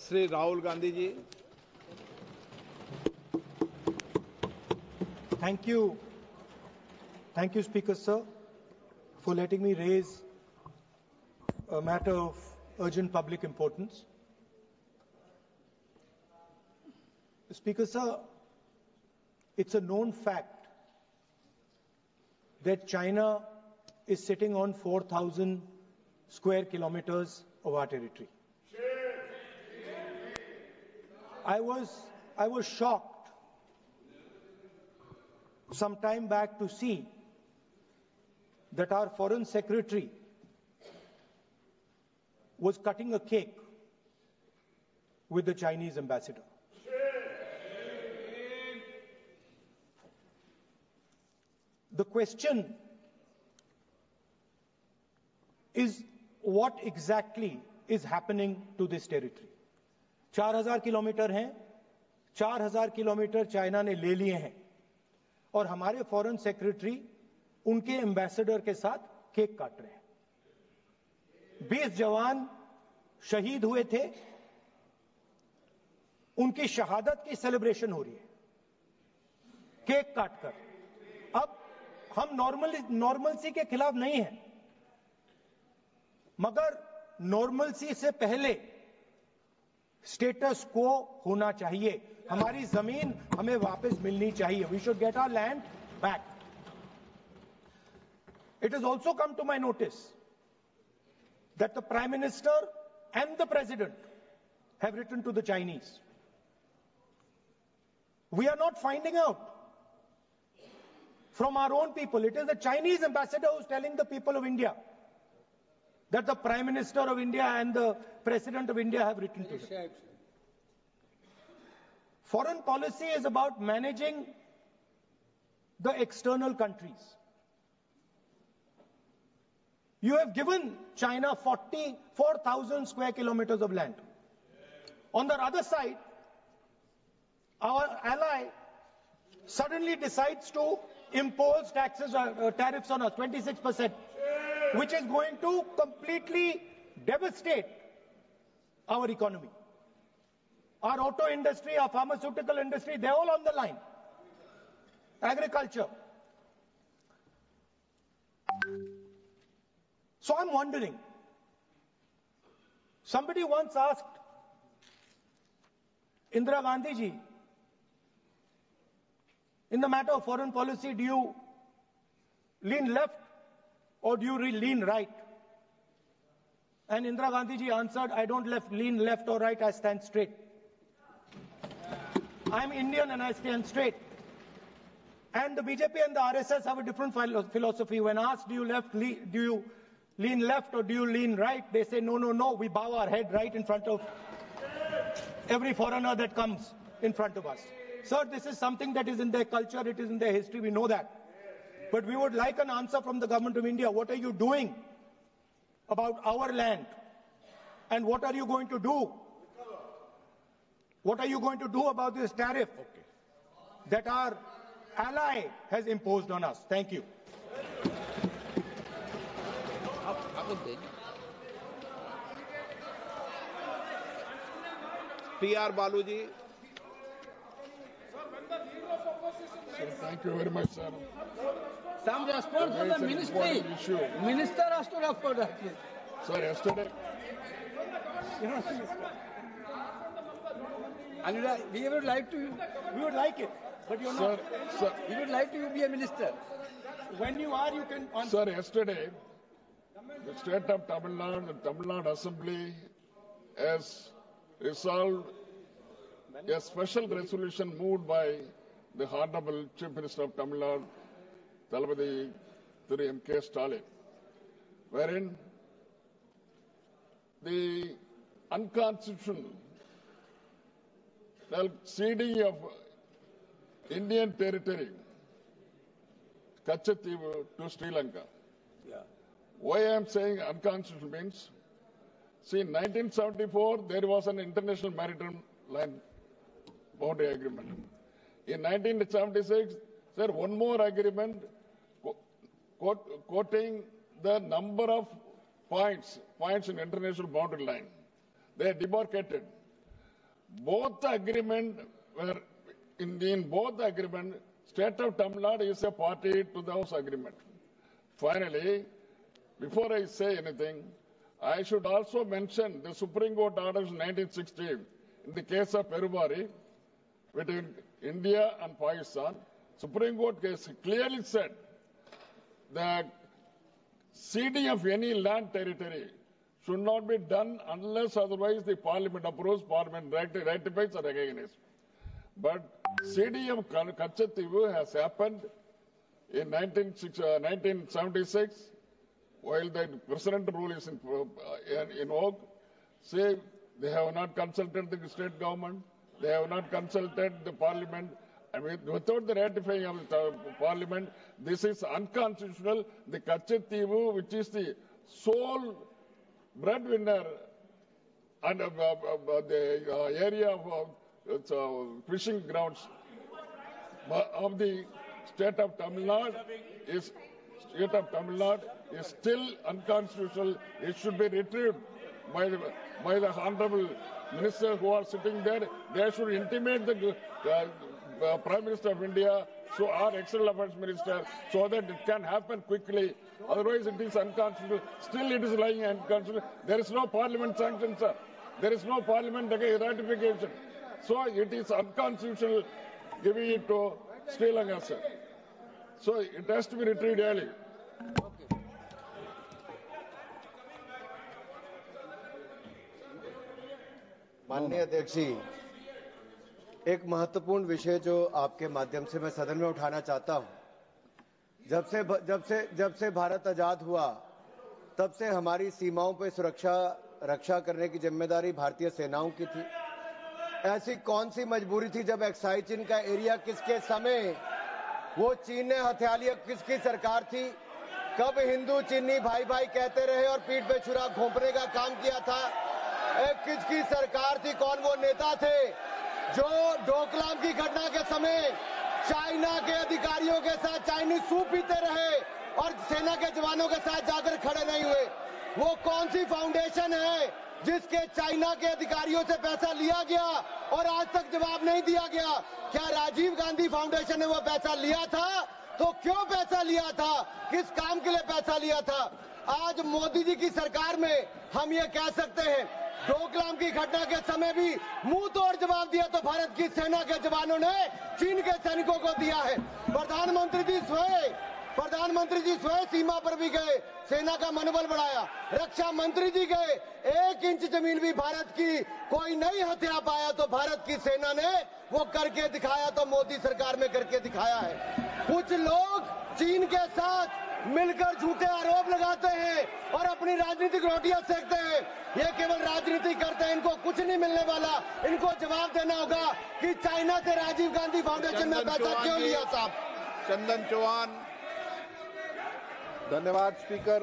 Shri Rahul Gandhi ji. Thank you, Speaker Sir, for letting me raise a matter of urgent public importance. Speaker Sir, it's a known fact that China is sitting on 4,000 square kilometers of our territory. I was shocked some time back to see that our Foreign Secretary was cutting a cake with the Chinese ambassador. The question is, what exactly is happening to this territory? 4,000 kilometre हैं, 4,000 kilometre China ने ले लिए हैं और हमारे foreign secretary उनके ambassador के साथ केक काट रहे हैं। 20 जवान शहीद हुए थे, उनकी शहादत की सेलिब्रेशन हो रही है केक काटकर। अब हम नॉर्मलसी के खिलाफ नहीं हैं, मगर नॉर्मलसी से पहले स्टेटस को होना चाहिए। हमारी जमीन हमें वापस मिलनी चाहिए। We should get our land back. It has also come to my notice that the Prime Minister and the President have written to the Chinese. We are not finding out from our own people. It is the Chinese ambassador who is telling the people of India that the Prime Minister of India and the President of India have written to them. Foreign policy is about managing the external countries. You have given China 44,000 square kilometers of land. On the other side, our ally suddenly decides to impose tariffs on us, 26%, which is going to completely devastate our economy. Our auto industry, our pharmaceutical industry, they're all on the line. Agriculture. So I'm wondering, somebody once asked Indira Gandhi ji, in the matter of foreign policy, do you lean left or do you lean right? And Indira Gandhi ji answered, I don't lean left or right, I stand straight. I'm Indian and I stand straight. And the BJP and the RSS have a different philosophy. When asked, do you lean left or do you lean right? They say, no, we bow our head right in front of every foreigner that comes in front of us. Sir, this is something that is in their culture, it is in their history, we know that. But we would like an answer from the government of India. What are you doing about our land? And what are you going to do? What are you going to do about this tariff that our ally has imposed on us? Thank you. PR Baluji. Thank you very much, sir. Some response from the ministry. Minister has to respond. Sir, yesterday. And we would like to. We would like it, but you're not. Sir, We would like to be a minister. When you are, you can answer. sir, yesterday, the state of Tamil Nadu, the Tamil Nadu Assembly has resolved a special resolution moved by the Honorable Chief Minister of Tamil Nadu, Thalapathy Thiru M.K. Stalin, wherein the unconstitutional ceding of Indian territory, Kachativu, to Sri Lanka. Why I am saying unconstitutional means, see, in 1974, there was an international maritime line boundary agreement. In 1976, there one more agreement quoting the number of points in international boundary line. They demarcated. both the agreement were in both the agreement, State of Tamil Nadu is a party to those agreement. Finally, before I say anything, I should also mention the Supreme Court orders 1960 in the case of Perubari between India and Pakistan. Supreme Court case clearly said that ceding of any land territory should not be done unless otherwise the Parliament approves, Parliament ratifies or recognizes. But ceding of Kachativu has happened in 1976, while the President rule is in vogue. Say they have not consulted the state government, they have not consulted the Parliament. I mean, without the ratifying of the Parliament, this is unconstitutional. The Kachativu, which is the sole breadwinner and the area of fishing grounds of the state of Tamil Nadu is still unconstitutional. It should be retrieved by the honorable minister who are sitting there. They should intimate the Prime Minister of India, so our External Affairs Minister, so that it can happen quickly. Otherwise, it is unconstitutional. Still, it is lying unconstitutional. There is no Parliament sanction, sir. There is no Parliament ratification. So it is unconstitutional giving it to Sri Lanka, sir. So it has to be retrieved early. माननीय अध्यक्ष जी, एक महत्वपूर्ण विषय जो आपके माध्यम से मैं सदन में उठाना चाहता हूं। जब से भारत आजाद हुआ, तब से हमारी सीमाओं पर रक्षा करने की जिम्मेदारी भारतीय सेनाओं की थी। ऐसी कौन सी मजबूरी थी जब एक्साइज चीन का एरिया किसके समय वो चीन ने हथिया लिया? किसकी सरकार थी? कब हिंदू चीनी भाई भाई कहते रहे और पीठ पे छुरा घोंपने का काम किया था? किसकी सरकार थी? कौन वो नेता थे जो डोकलाम की घटना के समय चाइना के अधिकारियों के साथ चाइनीज सूप पीते रहे और सेना के जवानों के साथ जाकर खड़े नहीं हुए? वो कौन सी फाउंडेशन है जिसके चाइना के अधिकारियों से पैसा लिया गया और आज तक जवाब नहीं दिया गया? क्या राजीव गांधी फाउंडेशन ने वो पैसा लिया था? तो क्यों पैसा लिया था? किस काम के लिए पैसा लिया था? आज मोदी जी की सरकार में हम ये कह सकते हैं, डोकलाम की घटना के समय भी मुंह तोड़ जवाब दिया तो भारत की सेना के जवानों ने चीन के सैनिकों को दिया है। प्रधानमंत्री जी स्वयं सीमा पर भी गए, सेना का मनोबल बढ़ाया। रक्षा मंत्री जी गए, 1 इंच जमीन भी भारत की कोई नहीं हथिया पाया तो भारत की सेना ने वो करके दिखाया, तो मोदी सरकार में करके दिखाया है। कुछ लोग चीन के साथ मिलकर झूठे आरोप लगाते हैं और अपनी राजनीतिक रोटियां सेकते हैं। ये केवल राजनीति करते हैं, इनको कुछ नहीं मिलने वाला। इनको जवाब देना होगा कि चाइना से राजीव गांधी फाउंडेशन ने पैसा क्यों लिया था। चंदन चौहान। धन्यवाद स्पीकर।